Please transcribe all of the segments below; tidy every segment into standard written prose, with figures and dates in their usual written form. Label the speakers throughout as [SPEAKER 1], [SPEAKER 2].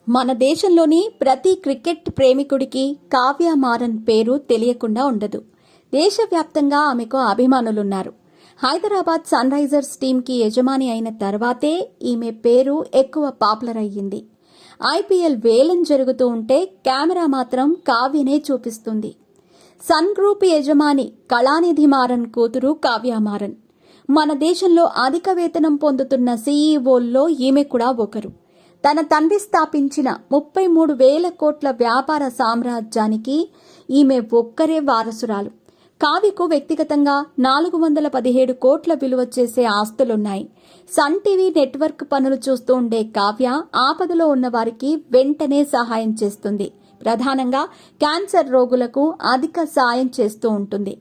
[SPEAKER 1] మన దేశంలోని ప్రతి క్రికెట్ ప్రేమికుడికి కావ్య మారన్ పేరు తెలియకుండా ఉండదు. దేశవ్యాప్తంగా ఆమెకు అభిమానులున్నారు. హైదరాబాద్ సన్ రైజర్స్ టీంకి యజమాని అయిన తర్వాతే ఈమె పేరు ఎక్కువ పాపులర్ అయ్యింది. ఐపీఎల్ వేలం జరుగుతూ ఉంటే కెమెరా మాత్రం కావ్యనే చూపిస్తుంది. సన్ గ్రూప్ యజమాని కళానిధి మారన్ కూతురు కావ్య మారన్. మన దేశంలో అధిక వేతనం పొందుతున్న సీఈఓల్లో ఈమె కూడా ఒకరు. తన తండ్రి స్థాపించిన 33,000 కోట్ల వ్యాపార సామ్రాజ్యానికి ఈమె ఒక్కరే వారసురాలు. కావ్యకు వ్యక్తిగతంగా 417 కోట్ల విలువ చేసే ఆస్తులున్నాయి. సన్ టీవీ నెట్వర్క్ పనులు చూస్తూ ఉండే కావ్య ఆపదలో ఉన్న వారికి వెంటనే సహాయం చేస్తుంది. ప్రధానంగా క్యాన్సర్ రోగులకు అధిక సాయం చేస్తూ ఉంటుంది.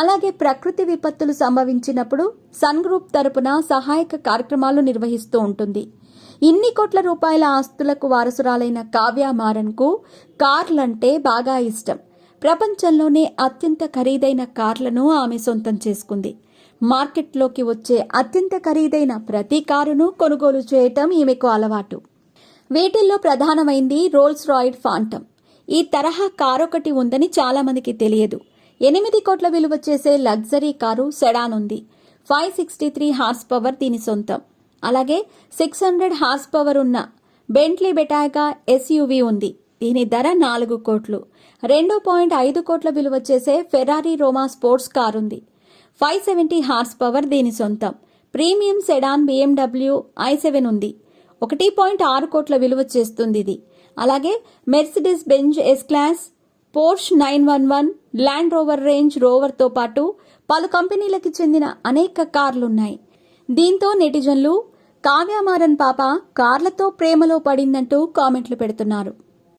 [SPEAKER 1] అలాగే ప్రకృతి విపత్తులు సంభవించినప్పుడు సన్ గ్రూప్ తరపున సహాయక కార్యక్రమాలు నిర్వహిస్తూ ఉంటుంది. ఇన్ని కోట్ల రూపాయల ఆస్తులకు వారసురాలైన కావ్య మారన్కు కార్లంటే బాగా ఇష్టం. ప్రపంచంలోనే అత్యంత ఖరీదైన కార్లను ఆమె సొంతం చేసుకుంది. మార్కెట్లోకి వచ్చే అత్యంత ఖరీదైన ప్రతి కారును కొనుగోలు చేయటం ఈమెకు అలవాటు. వీటిల్లో ప్రధానమైంది రోల్స్ రాయిడ్ ఫాంటమ్. ఈ తరహా కారొకటి ఉందని చాలామందికి తెలియదు. 8 కోట్ల విలువ చేసే లగ్జరీ కారు సెడాన్ ఉంది. 563 హార్స్ పవర్ దీని సొంతం. అలాగే 600 హార్స్ పవర్ ఉన్న బెంట్లీ బెటాగా ఎస్యూవీ ఉంది. దీని ధర 4 కోట్లు. 2.5 కోట్ల విలువ చేసే ఫెరారీ రోమా స్పోర్ట్స్ కార్ ఉంది. 570 హార్స్ పవర్ దీని సొంతం. ప్రీమియం సెడాన్ BMW i7 ఉంది. 1.6 కోట్ల విలువ చేస్తుంది ఇది. అలాగే Mercedes Benz S class, Porsche 911, Land Rover Range రోవర్తో పాటు పలు కంపెనీలకు చెందిన అనేక కార్లున్నాయి. దీంతో నెటిజన్లు కావ్య మారన్ పాప కార్లతో ప్రేమలో పడిందంటూ కామెంట్లు పెడుతున్నారు.